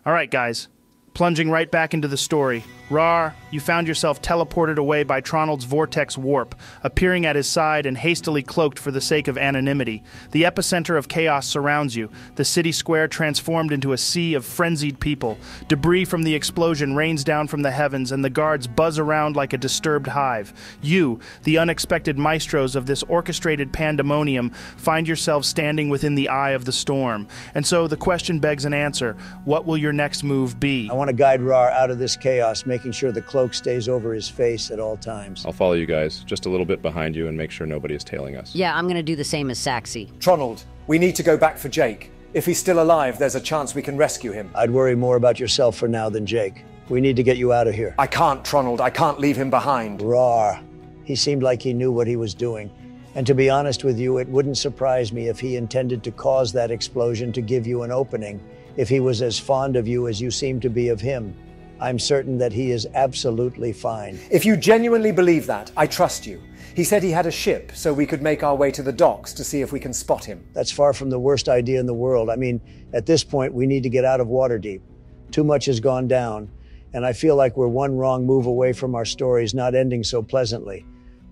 All right, guys. Plunging right back into the story. Raarh, you found yourself teleported away by Tronald's vortex warp, appearing at his side and hastily cloaked for the sake of anonymity. The epicenter of chaos surrounds you, the city square transformed into a sea of frenzied people. Debris from the explosion rains down from the heavens, and the guards buzz around like a disturbed hive. You, the unexpected maestros of this orchestrated pandemonium, find yourselves standing within the eye of the storm. And so the question begs an answer. What will your next move be? I want to guide Raarh out of this chaos, making sure the cloak stays over his face at all times. I'll follow you guys, just a little bit behind you, and make sure nobody is tailing us. Yeah, I'm gonna do the same as Saxy. Tronald, we need to go back for Jake. If he's still alive, there's a chance we can rescue him. I'd worry more about yourself for now than Jake. We need to get you out of here. I can't, Tronald. I can't leave him behind. Raarh. He seemed like he knew what he was doing. And to be honest with you, it wouldn't surprise me if he intended to cause that explosion to give you an opening, if he was as fond of you as you seem to be of him. I'm certain that he is absolutely fine. If you genuinely believe that, I trust you. He said he had a ship, so we could make our way to the docks to see if we can spot him. That's far from the worst idea in the world. I mean, at this point, we need to get out of Waterdeep. Too much has gone down, and I feel like we're one wrong move away from our stories not ending so pleasantly.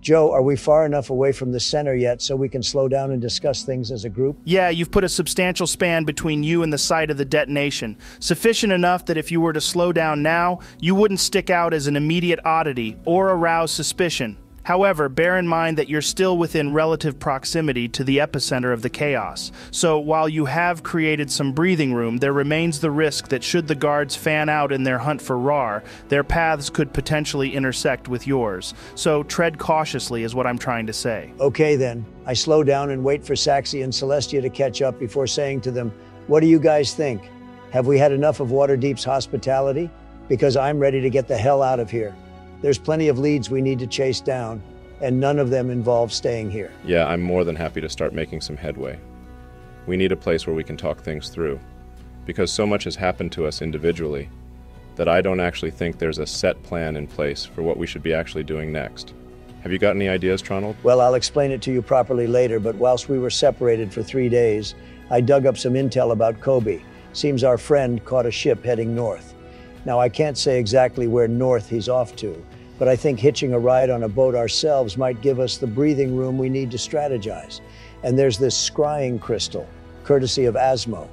Joe, are we far enough away from the center yet so we can slow down and discuss things as a group? Yeah, you've put a substantial span between you and the site of the detonation. Sufficient enough that if you were to slow down now, you wouldn't stick out as an immediate oddity or arouse suspicion. However, bear in mind that you're still within relative proximity to the epicenter of the chaos. So while you have created some breathing room, there remains the risk that should the guards fan out in their hunt for Raarh, their paths could potentially intersect with yours. So tread cautiously is what I'm trying to say. Okay then. I slow down and wait for Saxy and Celestia to catch up before saying to them, what do you guys think? Have we had enough of Waterdeep's hospitality? Because I'm ready to get the hell out of here. There's plenty of leads we need to chase down, and none of them involve staying here. Yeah, I'm more than happy to start making some headway. We need a place where we can talk things through, because so much has happened to us individually that I don't actually think there's a set plan in place for what we should be actually doing next. Have you got any ideas, Tronald? Well, I'll explain it to you properly later, but whilst we were separated for 3 days, I dug up some intel about Kobe. Seems our friend caught a ship heading north. Now, I can't say exactly where north he's off to, but I think hitching a ride on a boat ourselves might give us the breathing room we need to strategize. And there's this scrying crystal, courtesy of Asmo.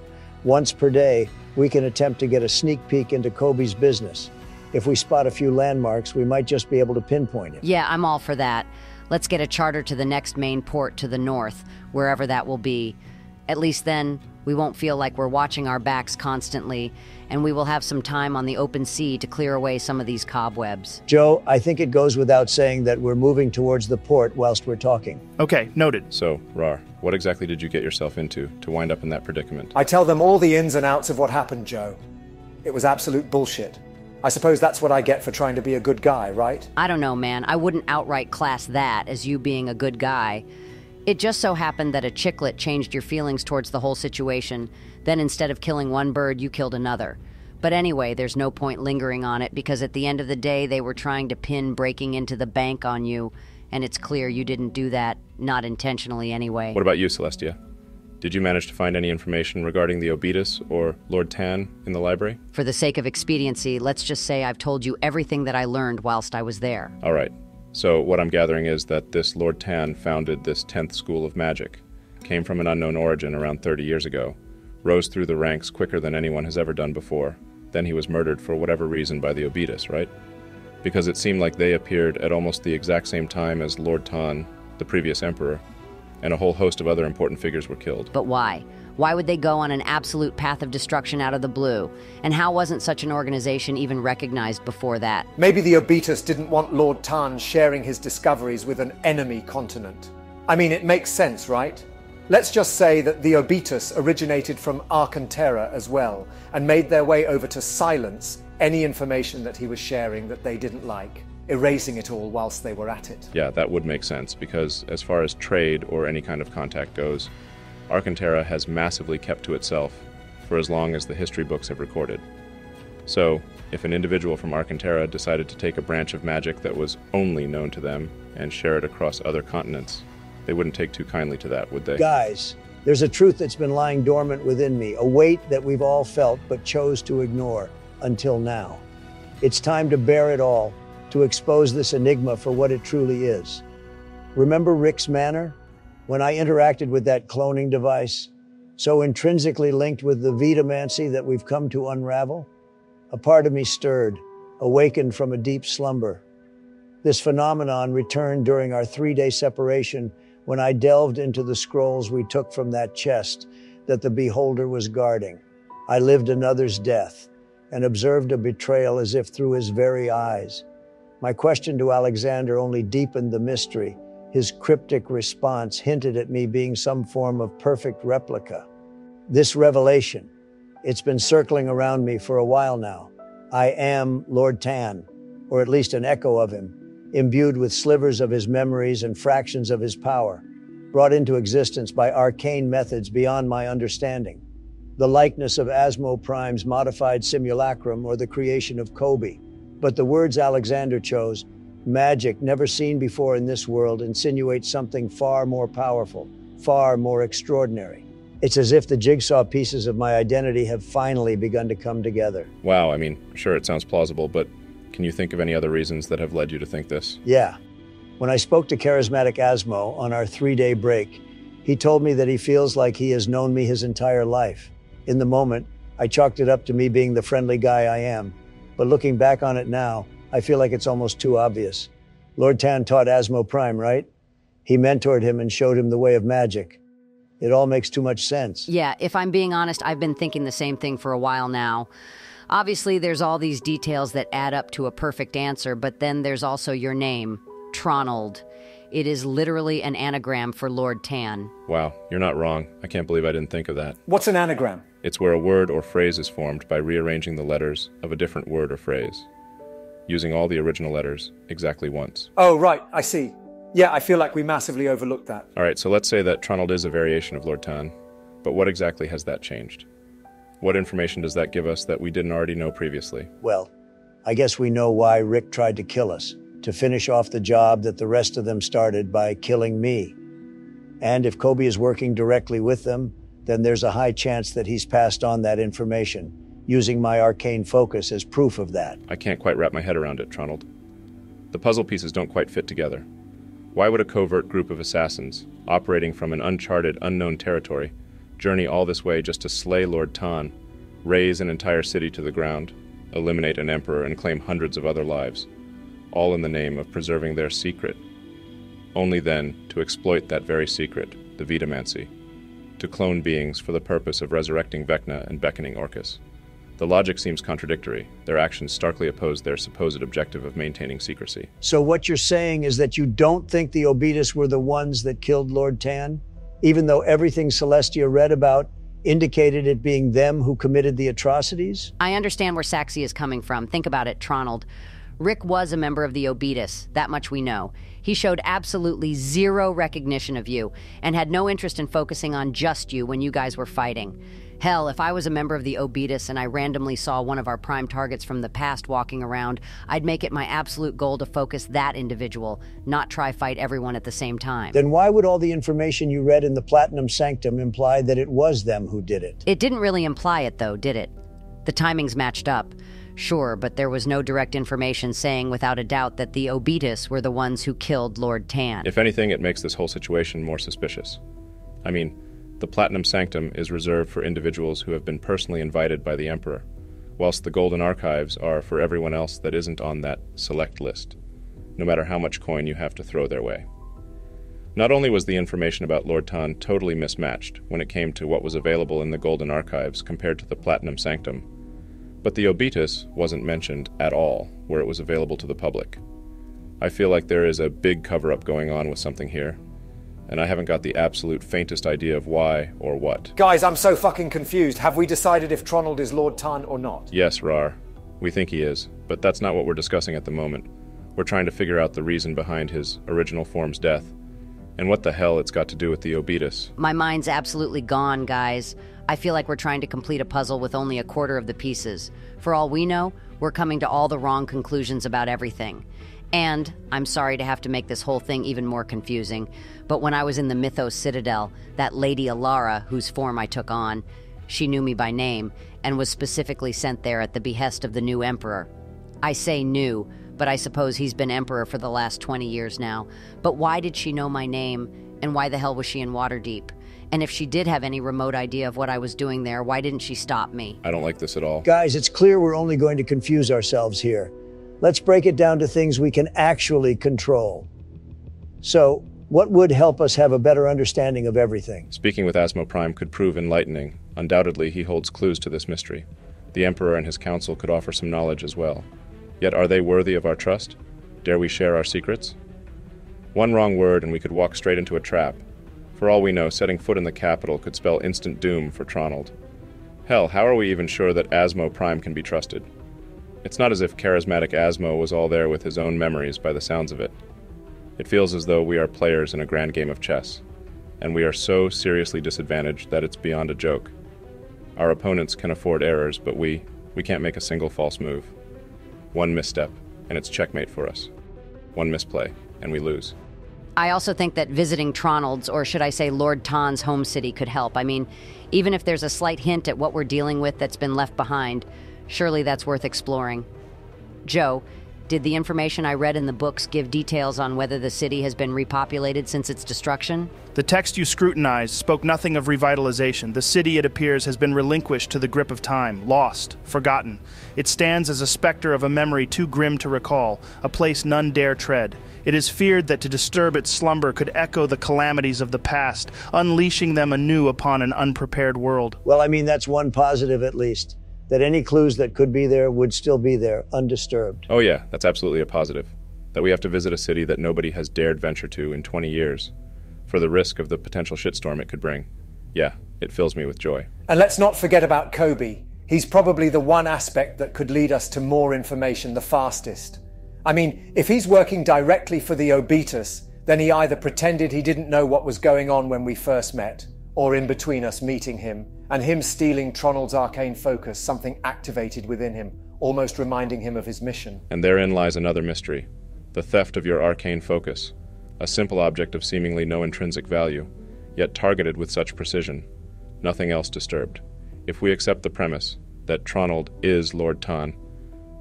Once per day, we can attempt to get a sneak peek into Kobe's business. If we spot a few landmarks, we might just be able to pinpoint him. Yeah, I'm all for that. Let's get a charter to the next main port to the north, wherever that will be. At least then, we won't feel like we're watching our backs constantly, and we will have some time on the open sea to clear away some of these cobwebs. Joe, I think it goes without saying that we're moving towards the port whilst we're talking. Okay, noted. So, Raarh, what exactly did you get yourself into to wind up in that predicament? I tell them all the ins and outs of what happened, Joe. It was absolute bullshit. I suppose that's what I get for trying to be a good guy, right? I don't know, man. I wouldn't outright class that as you being a good guy. It just so happened that a chicklet changed your feelings towards the whole situation. Then instead of killing one bird, you killed another. But anyway, there's no point lingering on it because at the end of the day, they were trying to pin breaking into the bank on you. And it's clear you didn't do that, not intentionally anyway. What about you, Celestia? Did you manage to find any information regarding the Obetus or Lord Tan in the library? For the sake of expediency, let's just say I've told you everything that I learned whilst I was there. All right. So what I'm gathering is that this Lord Tan founded this 10th school of magic, came from an unknown origin around 30 years ago, rose through the ranks quicker than anyone has ever done before. Then he was murdered for whatever reason by the Obetus, right? Because it seemed like they appeared at almost the exact same time as Lord Tan, the previous emperor, and a whole host of other important figures were killed. But why? Why would they go on an absolute path of destruction out of the blue? And how wasn't such an organization even recognized before that? Maybe the Obetus didn't want Lord Tan sharing his discoveries with an enemy continent. I mean, it makes sense, right? Let's just say that the Obetus originated from Arcantera as well, and made their way over to silence any information that he was sharing that they didn't like, erasing it all whilst they were at it. Yeah, that would make sense, because as far as trade or any kind of contact goes, Arcantera has massively kept to itself for as long as the history books have recorded. So, if an individual from Arcantera decided to take a branch of magic that was only known to them and share it across other continents, they wouldn't take too kindly to that, would they? Guys, There's a truth that's been lying dormant within me, a weight that we've all felt but chose to ignore until now. It's time to bare it all, to expose this enigma for what it truly is. Remember Rick's manner? When I interacted with that cloning device, so intrinsically linked with the vitamancy that we've come to unravel? A part of me stirred, awakened from a deep slumber. This phenomenon returned during our 3-day separation when I delved into the scrolls we took from that chest that the beholder was guarding. I lived another's death and observed a betrayal as if through his very eyes. My question to Alexander only deepened the mystery. His cryptic response hinted at me being some form of perfect replica. This revelation, it's been circling around me for a while now. I am Lord Tan, or at least an echo of him, imbued with slivers of his memories and fractions of his power, brought into existence by arcane methods beyond my understanding. The likeness of Asmo Prime's modified simulacrum or the creation of Kobe. But the words Alexander chose, magic never seen before in this world, insinuate something far more powerful, far more extraordinary. It's as if the jigsaw pieces of my identity have finally begun to come together. Wow, I mean, sure, it sounds plausible, but can you think of any other reasons that have led you to think this? Yeah. When I spoke to charismatic Asmo on our 3-day break, he told me that he feels like he has known me his entire life. In the moment, I chalked it up to me being the friendly guy I am. But looking back on it now, I feel like it's almost too obvious. Lord Tan taught Asmo Prime, right? He mentored him and showed him the way of magic. It all makes too much sense. Yeah, if I'm being honest, I've been thinking the same thing for a while now. Obviously, there's all these details that add up to a perfect answer, but then there's also your name, Tronald. It is literally an anagram for Lord Tan. Wow, you're not wrong. I can't believe I didn't think of that. What's an anagram? It's where a word or phrase is formed by rearranging the letters of a different word or phrase, using all the original letters exactly once. Oh, right, I see. Yeah, I feel like we massively overlooked that. All right, so let's say that Tronald is a variation of Lord Tan, but what exactly has that changed? What information does that give us that we didn't already know previously? Well, I guess we know why Rick tried to kill us, to finish off the job that the rest of them started by killing me. And if Kobe is working directly with them, then there's a high chance that he's passed on that information, using my arcane focus as proof of that. I can't quite wrap my head around it, Tronald. The puzzle pieces don't quite fit together. Why would a covert group of assassins, operating from an uncharted, unknown territory, journey all this way just to slay Lord Tan, raze an entire city to the ground, eliminate an emperor, and claim hundreds of other lives, all in the name of preserving their secret? Only then to exploit that very secret, the vitamancy, to clone beings for the purpose of resurrecting Vecna and beckoning Orcus. The logic seems contradictory. Their actions starkly oppose their supposed objective of maintaining secrecy. So what you're saying is that you don't think the Obetus were the ones that killed Lord Tan? Even though everything Celestia read about indicated it being them who committed the atrocities? I understand where Saxi is coming from. Think about it, Tronald. Rick was a member of the Obetus, that much we know. He showed absolutely zero recognition of you and had no interest in focusing on just you when you guys were fighting. Hell, if I was a member of the Obetus and I randomly saw one of our prime targets from the past walking around, I'd make it my absolute goal to focus that individual, not try fight everyone at the same time. Then why would all the information you read in the Platinum Sanctum imply that it was them who did it? It didn't really imply it, though, did it? The timings matched up. Sure, but there was no direct information saying without a doubt that the Obetus were the ones who killed Lord Tan. If anything, it makes this whole situation more suspicious. I mean, the Platinum Sanctum is reserved for individuals who have been personally invited by the Emperor, whilst the Golden Archives are for everyone else that isn't on that select list, no matter how much coin you have to throw their way. Not only was the information about Lord Tan totally mismatched when it came to what was available in the Golden Archives compared to the Platinum Sanctum, but the Obetus wasn't mentioned at all where it was available to the public. I feel like there is a big cover-up going on with something here, and I haven't got the absolute faintest idea of why or what. Guys, I'm so fucking confused. Have we decided if Tronald is Lord Tan or not? Yes, Raarh. We think he is, but that's not what we're discussing at the moment. We're trying to figure out the reason behind his original form's death, and what the hell it's got to do with the Obetus. My mind's absolutely gone, guys. I feel like we're trying to complete a puzzle with only a quarter of the pieces. For all we know, we're coming to all the wrong conclusions about everything. And, I'm sorry to have to make this whole thing even more confusing, but when I was in the Mythos Citadel, that Lady Alara, whose form I took on, she knew me by name, and was specifically sent there at the behest of the new emperor. I say new, but I suppose he's been emperor for the last 20 years now. But why did she know my name, and why the hell was she in Waterdeep? And if she did have any remote idea of what I was doing there, why didn't she stop me? I don't like this at all. Guys, it's clear we're only going to confuse ourselves here. Let's break it down to things we can actually control. So, what would help us have a better understanding of everything? Speaking with Asmo Prime could prove enlightening. Undoubtedly, he holds clues to this mystery. The Emperor and his council could offer some knowledge as well. Yet are they worthy of our trust? Dare we share our secrets? One wrong word and we could walk straight into a trap. For all we know, setting foot in the capital could spell instant doom for Tronald. Hell, how are we even sure that Asmo Prime can be trusted? It's not as if charismatic Asmo was all there with his own memories by the sounds of it. It feels as though we are players in a grand game of chess, and we are so seriously disadvantaged that it's beyond a joke. Our opponents can afford errors, but we can't make a single false move. One misstep, and it's checkmate for us. One misplay, and we lose. I also think that visiting Tronald's, or should I say Lord Tan's home city, could help. I mean, even if there's a slight hint at what we're dealing with that's been left behind, surely that's worth exploring. Joe, did the information I read in the books give details on whether the city has been repopulated since its destruction? The text you scrutinized spoke nothing of revitalization. The city, it appears, has been relinquished to the grip of time, lost, forgotten. It stands as a specter of a memory too grim to recall, a place none dare tread. It is feared that to disturb its slumber could echo the calamities of the past, unleashing them anew upon an unprepared world. Well, I mean, that's one positive at least. That any clues that could be there would still be there, undisturbed. Oh yeah, that's absolutely a positive. That we have to visit a city that nobody has dared venture to in 20 years. For the risk of the potential shitstorm it could bring. Yeah, it fills me with joy. And let's not forget about Kobe. He's probably the one aspect that could lead us to more information the fastest. I mean, if he's working directly for the Obitus, then he either pretended he didn't know what was going on when we first met, or in between us meeting him, and him stealing Tronald's arcane focus, something activated within him, almost reminding him of his mission. And therein lies another mystery. The theft of your arcane focus. A simple object of seemingly no intrinsic value, yet targeted with such precision. Nothing else disturbed. If we accept the premise that Tronald is Lord Tan,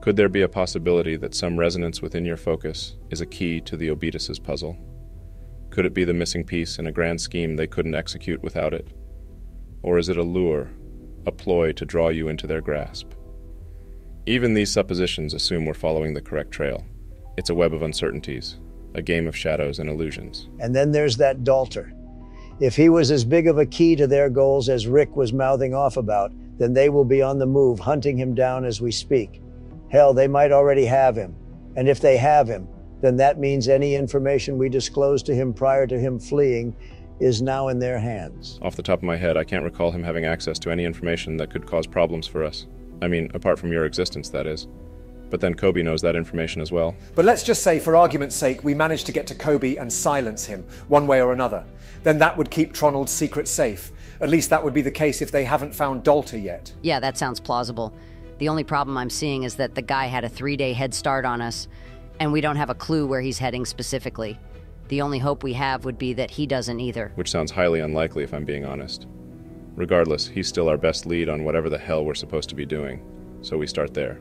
could there be a possibility that some resonance within your focus is a key to the Obitus' puzzle? Could it be the missing piece in a grand scheme they couldn't execute without it? Or is it a lure, a ploy to draw you into their grasp? Even these suppositions assume we're following the correct trail. It's a web of uncertainties, a game of shadows and illusions. And then there's that Dalter. If he was as big of a key to their goals as Rick was mouthing off about, then they will be on the move, hunting him down as we speak. Hell, they might already have him. And if they have him, then that means any information we disclosed to him prior to him fleeing is now in their hands. Off the top of my head, I can't recall him having access to any information that could cause problems for us. I mean, apart from your existence, that is. But then Kobe knows that information as well. But let's just say, for argument's sake, we managed to get to Kobe and silence him, one way or another. Then that would keep Tronald's secret safe. At least that would be the case if they haven't found Dalter yet. Yeah, that sounds plausible. The only problem I'm seeing is that the guy had a 3-day head start on us, and we don't have a clue where he's heading specifically. The only hope we have would be that he doesn't either. Which sounds highly unlikely if I'm being honest. Regardless, he's still our best lead on whatever the hell we're supposed to be doing. So we start there.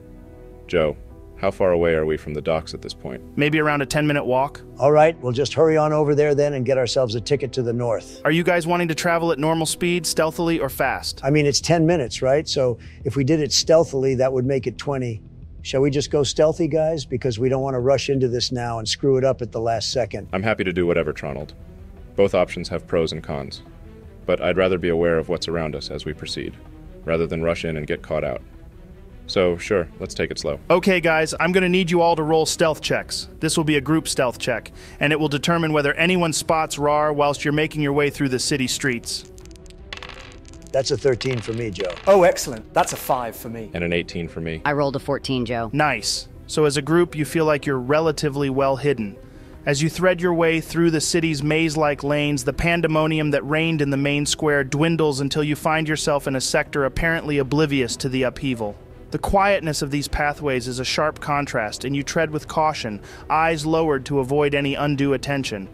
Joe, how far away are we from the docks at this point? Maybe around a 10-minute walk. All right, we'll just hurry on over there then and get ourselves a ticket to the north. Are you guys wanting to travel at normal speed, stealthily, or fast? I mean, it's 10 minutes, right? So if we did it stealthily, that would make it 20. Shall we just go stealthy, guys? Because we don't want to rush into this now and screw it up at the last second. I'm happy to do whatever, Tronald. Both options have pros and cons. But I'd rather be aware of what's around us as we proceed, rather than rush in and get caught out. So, sure, let's take it slow. Okay, guys, I'm going to need you all to roll stealth checks. This will be a group stealth check, and it will determine whether anyone spots Raarh whilst you're making your way through the city streets. That's a 13 for me, Joe. Oh, excellent. That's a 5 for me. And an 18 for me. I rolled a 14, Joe. Nice. So as a group, you feel like you're relatively well hidden. As you thread your way through the city's maze-like lanes, the pandemonium that reigned in the main square dwindles until you find yourself in a sector apparently oblivious to the upheaval. The quietness of these pathways is a sharp contrast, and you tread with caution, eyes lowered to avoid any undue attention.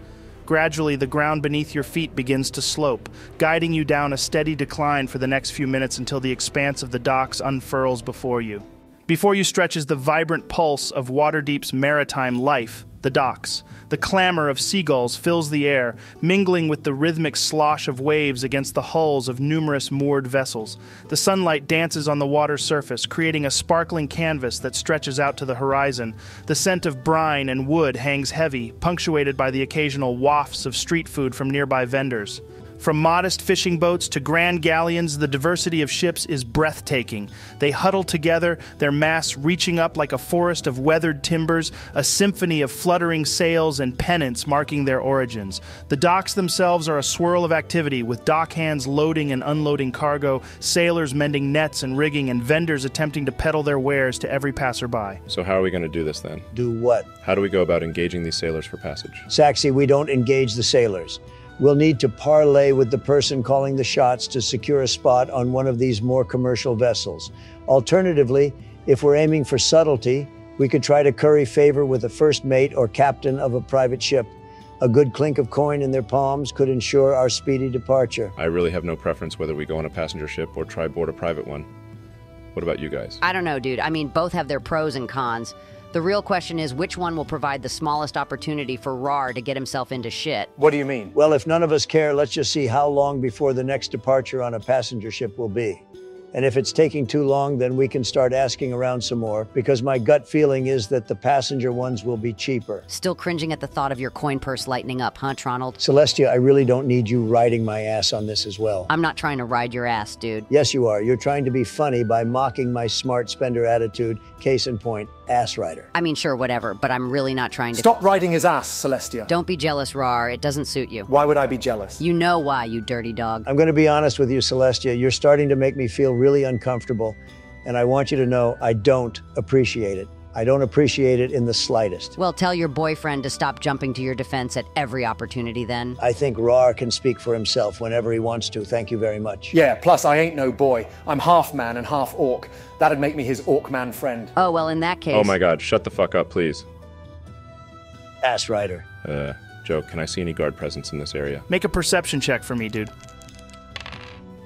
Gradually, the ground beneath your feet begins to slope, guiding you down a steady decline for the next few minutes until the expanse of the docks unfurls before you. Before you stretches the vibrant pulse of Waterdeep's maritime life, the docks. The clamor of seagulls fills the air, mingling with the rhythmic slosh of waves against the hulls of numerous moored vessels. The sunlight dances on the water's surface, creating a sparkling canvas that stretches out to the horizon. The scent of brine and wood hangs heavy, punctuated by the occasional wafts of street food from nearby vendors. From modest fishing boats to grand galleons, the diversity of ships is breathtaking. They huddle together, their masts reaching up like a forest of weathered timbers, a symphony of fluttering sails and pennants marking their origins. The docks themselves are a swirl of activity, with dock hands loading and unloading cargo, sailors mending nets and rigging, and vendors attempting to peddle their wares to every passerby. So how are we going to do this then? Do what? How do we go about engaging these sailors for passage? Saxy, we don't engage the sailors. We'll need to parlay with the person calling the shots to secure a spot on one of these more commercial vessels. Alternatively, if we're aiming for subtlety, we could try to curry favor with a first mate or captain of a private ship. A good clink of coin in their palms could ensure our speedy departure. I really have no preference whether we go on a passenger ship or try board a private one. What about you guys? I don't know, dude. I mean, both have their pros and cons. The real question is which one will provide the smallest opportunity for Raarh to get himself into shit. What do you mean? Well, if none of us care, let's just see how long before the next departure on a passenger ship will be. And if it's taking too long, then we can start asking around some more, because my gut feeling is that the passenger ones will be cheaper. Still cringing at the thought of your coin purse lightening up, huh, Tronald? Celestia, I really don't need you riding my ass on this as well. I'm not trying to ride your ass, dude. Yes, you are. You're trying to be funny by mocking my smart spender attitude. Case in point, ass rider. I mean, sure, whatever, but I'm really not trying to— Stop riding his ass, Celestia. Don't be jealous, Raarh. It doesn't suit you. Why would I be jealous? You know why, you dirty dog. I'm going to be honest with you, Celestia. You're starting to make me feel really uncomfortable, and I want you to know I don't appreciate it. I don't appreciate it in the slightest. Well, tell your boyfriend to stop jumping to your defense at every opportunity then. I think Raarh can speak for himself whenever he wants to. Thank you very much. Yeah, plus I ain't no boy. I'm half man and half orc. That'd make me his orc man friend. Oh, well, in that case— Oh my god, shut the fuck up, please. Ass rider. Joe, can I see any guard presence in this area? Make a perception check for me, dude.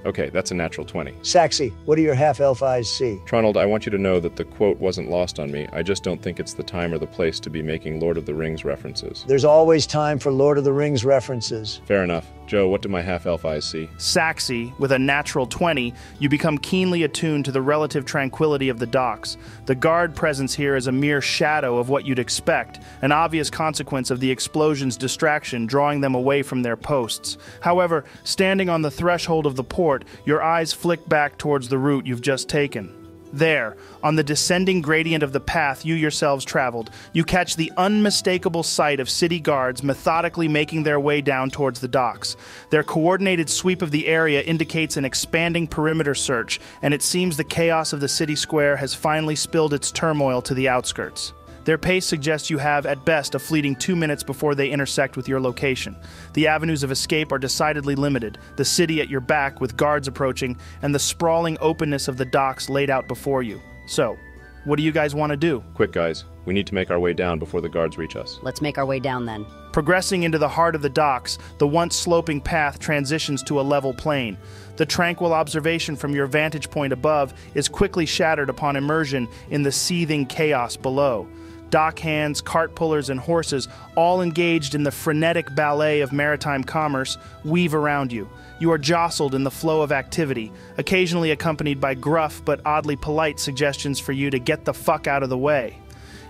Okay, that's a natural 20. Saxy, what do your half-elf eyes see? Tronald, I want you to know that the quote wasn't lost on me. I just don't think it's the time or the place to be making Lord of the Rings references. There's always time for Lord of the Rings references. Fair enough. Joe, what do my half-elf eyes see? Saxy, with a natural 20, you become keenly attuned to the relative tranquility of the docks. The guard presence here is a mere shadow of what you'd expect, an obvious consequence of the explosion's distraction drawing them away from their posts. However, standing on the threshold of the port, your eyes flick back towards the route you've just taken. There, on the descending gradient of the path you yourselves traveled, you catch the unmistakable sight of city guards methodically making their way down towards the docks. Their coordinated sweep of the area indicates an expanding perimeter search, and it seems the chaos of the city square has finally spilled its turmoil to the outskirts. Their pace suggests you have, at best, a fleeting 2 minutes before they intersect with your location. The avenues of escape are decidedly limited, the city at your back with guards approaching, and the sprawling openness of the docks laid out before you. So, what do you guys want to do? Quick, guys. We need to make our way down before the guards reach us. Let's make our way down then. Progressing into the heart of the docks, the once sloping path transitions to a level plain. The tranquil observation from your vantage point above is quickly shattered upon immersion in the seething chaos below. Dock hands, cart pullers, and horses, all engaged in the frenetic ballet of maritime commerce, weave around you. You are jostled in the flow of activity, occasionally accompanied by gruff but oddly polite suggestions for you to get the fuck out of the way.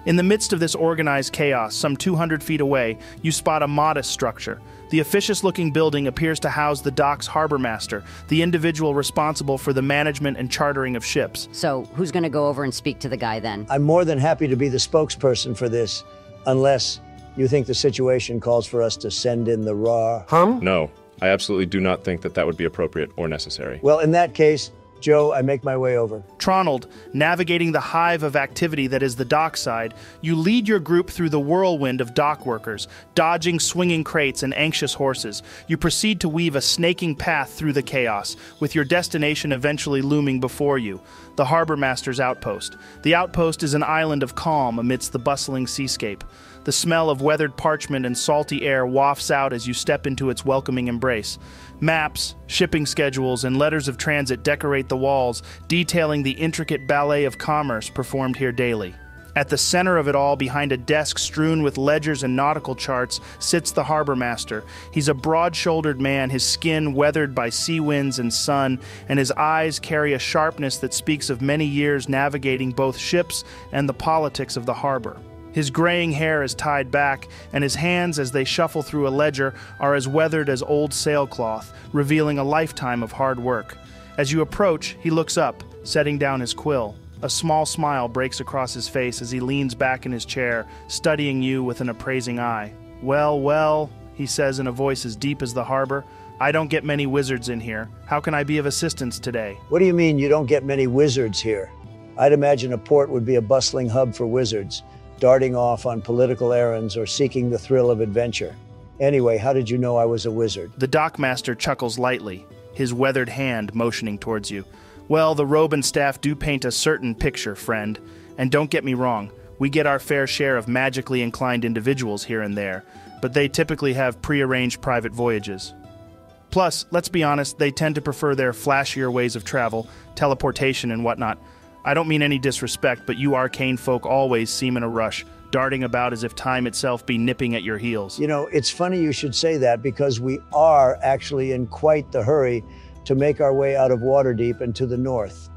In the midst of this organized chaos, some 200 feet away, you spot a modest structure. The officious-looking building appears to house the dock's harbor master, the individual responsible for the management and chartering of ships. So, who's going to go over and speak to the guy then? I'm more than happy to be the spokesperson for this, unless you think the situation calls for us to send in the Raarh. No, I absolutely do not think that that would be appropriate or necessary. Well, in that case, Joe, I make my way over. Tronald, navigating the hive of activity that is the dockside, you lead your group through the whirlwind of dock workers, dodging swinging crates and anxious horses. You proceed to weave a snaking path through the chaos, with your destination eventually looming before you, the Harbor Master's outpost. The outpost is an island of calm amidst the bustling seascape. The smell of weathered parchment and salty air wafts out as you step into its welcoming embrace. Maps, shipping schedules, and letters of transit decorate the walls, detailing the intricate ballet of commerce performed here daily. At the center of it all, behind a desk strewn with ledgers and nautical charts, sits the harbor master. He's a broad-shouldered man, his skin weathered by sea winds and sun, and his eyes carry a sharpness that speaks of many years navigating both ships and the politics of the harbor. His graying hair is tied back, and his hands, as they shuffle through a ledger, are as weathered as old sailcloth, revealing a lifetime of hard work. As you approach, he looks up, setting down his quill. A small smile breaks across his face as he leans back in his chair, studying you with an appraising eye. "Well, well," he says in a voice as deep as the harbor, "I don't get many wizards in here. How can I be of assistance today?" What do you mean you don't get many wizards here? I'd imagine a port would be a bustling hub for wizards, darting off on political errands or seeking the thrill of adventure. Anyway, how did you know I was a wizard? The dockmaster chuckles lightly, his weathered hand motioning towards you. "Well, the robe and staff do paint a certain picture, friend. And don't get me wrong, we get our fair share of magically inclined individuals here and there, but they typically have prearranged private voyages. Plus, let's be honest, they tend to prefer their flashier ways of travel, teleportation and whatnot. I don't mean any disrespect, but you arcane folk always seem in a rush, darting about as if time itself be nipping at your heels." You know, it's funny you should say that because we are actually in quite the hurry to make our way out of Waterdeep and to the north.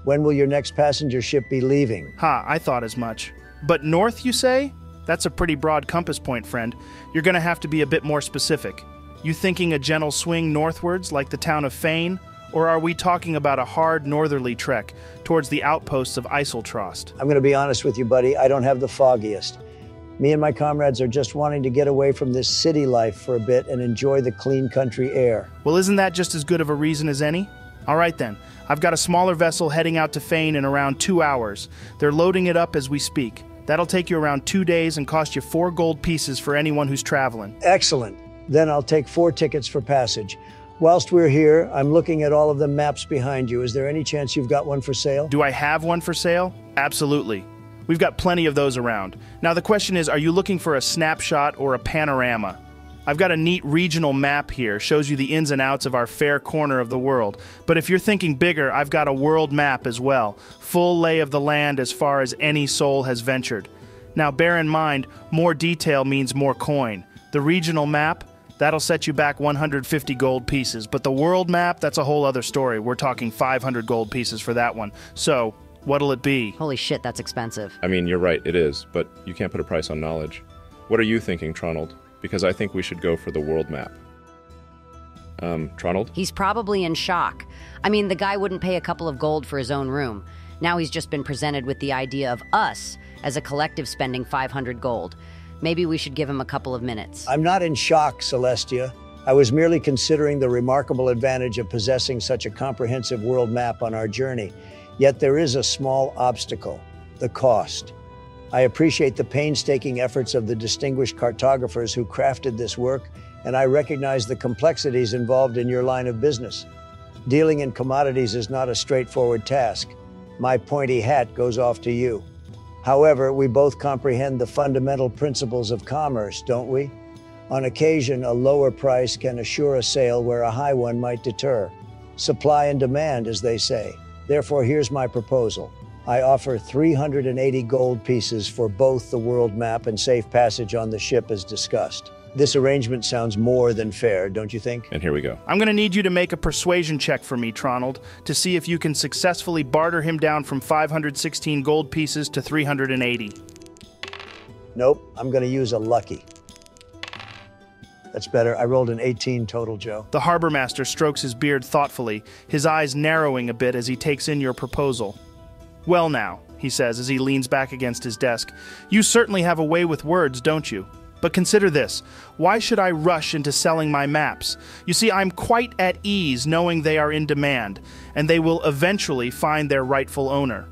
When will your next passenger ship be leaving? I thought as much. But north, you say? That's a pretty broad compass point, friend. You're gonna have to be a bit more specific. You thinking a gentle swing northwards, like the town of Fane? Or are we talking about a hard northerly trek towards the outposts of Iseltrost? I'm going to be honest with you, buddy. I don't have the foggiest. Me and my comrades are just wanting to get away from this city life for a bit and enjoy the clean country air. Well, isn't that just as good of a reason as any? All right then. I've got a smaller vessel heading out to Fane in around 2 hours. They're loading it up as we speak. That'll take you around 2 days and cost you 4 gold pieces for anyone who's traveling. Excellent. Then I'll take 4 tickets for passage. Whilst we're here, I'm looking at all of the maps behind you. Is there any chance you've got one for sale? Do I have one for sale? Absolutely. We've got plenty of those around. Now the question is, are you looking for a snapshot or a panorama? I've got a neat regional map here, shows you the ins and outs of our fair corner of the world. But if you're thinking bigger, I've got a world map as well. Full lay of the land as far as any soul has ventured. Now bear in mind, more detail means more coin. The regional map, that'll set you back 150 gold pieces, but the world map, that's a whole other story. We're talking 500 gold pieces for that one. So, what'll it be? Holy shit, that's expensive. I mean, you're right, it is, but you can't put a price on knowledge. What are you thinking, Tronald? Because I think we should go for the world map. Tronald? He's probably in shock. I mean, the guy wouldn't pay a couple of gold for his own room. Now he's just been presented with the idea of us as a collective spending 500 gold. Maybe we should give him a couple of minutes. I'm not in shock, Celestia. I was merely considering the remarkable advantage of possessing such a comprehensive world map on our journey. Yet there is a small obstacle, the cost. I appreciate the painstaking efforts of the distinguished cartographers who crafted this work, and I recognize the complexities involved in your line of business. Dealing in commodities is not a straightforward task. My pointy hat goes off to you. However, we both comprehend the fundamental principles of commerce, don't we? On occasion, a lower price can assure a sale where a high one might deter. Supply and demand, as they say. Therefore, here's my proposal. I offer 380 gold pieces for both the world map and safe passage on the ship as discussed. This arrangement sounds more than fair, don't you think? And here we go. I'm going to need you to make a persuasion check for me, Tronald, to see if you can successfully barter him down from 516 gold pieces to 380. Nope, I'm going to use a lucky. That's better. I rolled an 18 total, Joe. The harbor master strokes his beard thoughtfully, his eyes narrowing a bit as he takes in your proposal. "Well now," he says as he leans back against his desk, "you certainly have a way with words, don't you? But consider this. Why should I rush into selling my maps? You see, I'm quite at ease knowing they are in demand, and they will eventually find their rightful owner.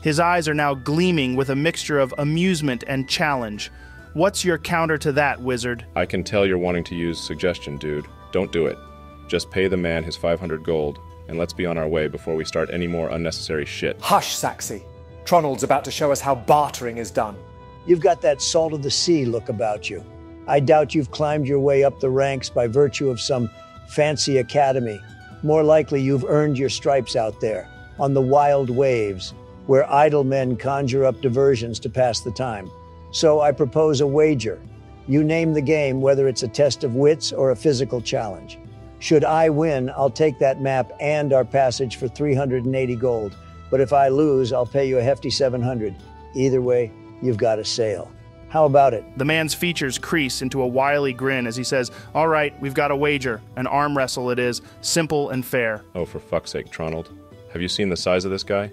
His eyes are now gleaming with a mixture of amusement and challenge. What's your counter to that, wizard? I can tell you're wanting to use suggestion, dude. Don't do it. Just pay the man his 500 gold, and let's be on our way before we start any more unnecessary shit. Hush, Saxy. Tronald's about to show us how bartering is done. You've got that salt of the sea look about you. I doubt you've climbed your way up the ranks by virtue of some fancy academy. More likely you've earned your stripes out there, on the wild waves, where idle men conjure up diversions to pass the time. So I propose a wager. You name the game, whether it's a test of wits or a physical challenge. Should I win, I'll take that map and our passage for 380 gold. But if I lose, I'll pay you a hefty 700. Either way, you've got a sale. How about it? The man's features crease into a wily grin as he says, "All right, we've got a wager. An arm wrestle it is. Simple and fair." Oh, for fuck's sake, Tronald. Have you seen the size of this guy?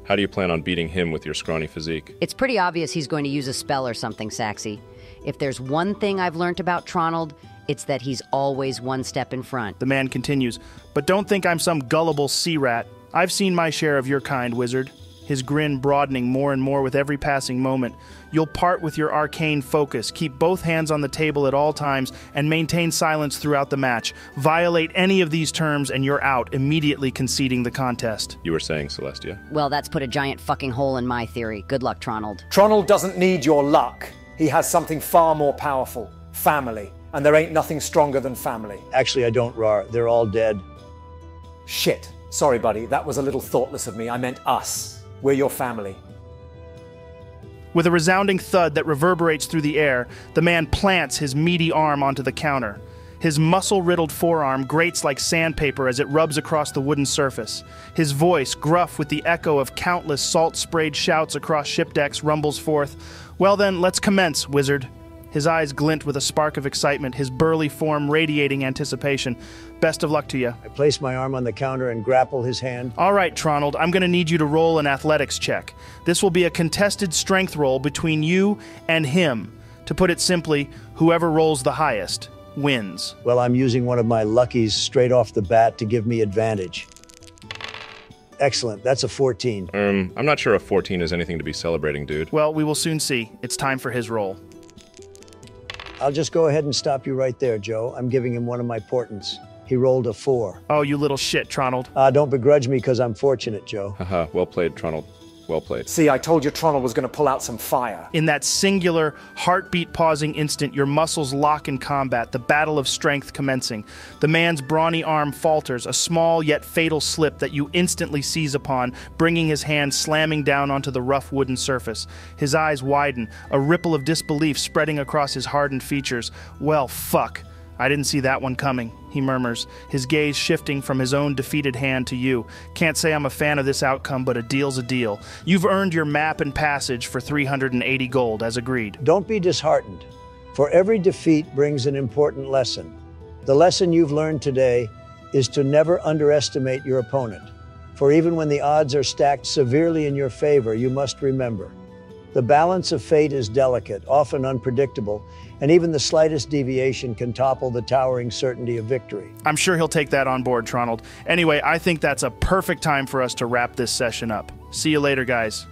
How do you plan on beating him with your scrawny physique? It's pretty obvious he's going to use a spell or something, Saxy. If there's one thing I've learned about Tronald, it's that he's always one step in front. The man continues, "But don't think I'm some gullible sea rat. I've seen my share of your kind, wizard." His grin broadening more and more with every passing moment. "You'll part with your arcane focus, keep both hands on the table at all times, and maintain silence throughout the match. Violate any of these terms and you're out, immediately conceding the contest." You were saying, Celestia. Well, that's put a giant fucking hole in my theory. Good luck, Tronald. Tronald doesn't need your luck. He has something far more powerful. Family. And there ain't nothing stronger than family. Actually, I don't, Raarh. They're all dead. Shit. Sorry, buddy. That was a little thoughtless of me. I meant us. We're your family. With a resounding thud that reverberates through the air, the man plants his meaty arm onto the counter. His muscle-riddled forearm grates like sandpaper as it rubs across the wooden surface. His voice, gruff with the echo of countless salt-sprayed shouts across ship decks, rumbles forth, "Well then, let's commence, wizard." His eyes glint with a spark of excitement, his burly form radiating anticipation. "Best of luck to you." I place my arm on the counter and grapple his hand. "All right, Tronald, I'm going to need you to roll an athletics check. This will be a contested strength roll between you and him. To put it simply, whoever rolls the highest wins." Well, I'm using one of my luckies straight off the bat to give me advantage. Excellent, that's a 14. I'm not sure a 14 is anything to be celebrating, dude. Well, we will soon see. It's time for his roll. I'll just go ahead and stop you right there, Joe. I'm giving him one of my portents. He rolled a 4. Oh, you little shit, Tronald. Don't begrudge me because I'm fortunate, Joe. Haha, well played, Tronald. Well played. See, I told you Tronald was going to pull out some fire. In that singular, heartbeat-pausing instant, your muscles lock in combat, the battle of strength commencing. The man's brawny arm falters, a small yet fatal slip that you instantly seize upon, bringing his hand slamming down onto the rough wooden surface. His eyes widen, a ripple of disbelief spreading across his hardened features. "Well, fuck. I didn't see that one coming," he murmurs, his gaze shifting from his own defeated hand to you. "Can't say I'm a fan of this outcome, but a deal's a deal. You've earned your map and passage for 380 gold, as agreed." Don't be disheartened, for every defeat brings an important lesson. The lesson you've learned today is to never underestimate your opponent, for even when the odds are stacked severely in your favor, you must remember, the balance of fate is delicate, often unpredictable, and even the slightest deviation can topple the towering certainty of victory. I'm sure he'll take that on board, Tronald. Anyway, I think that's a perfect time for us to wrap this session up. See you later, guys.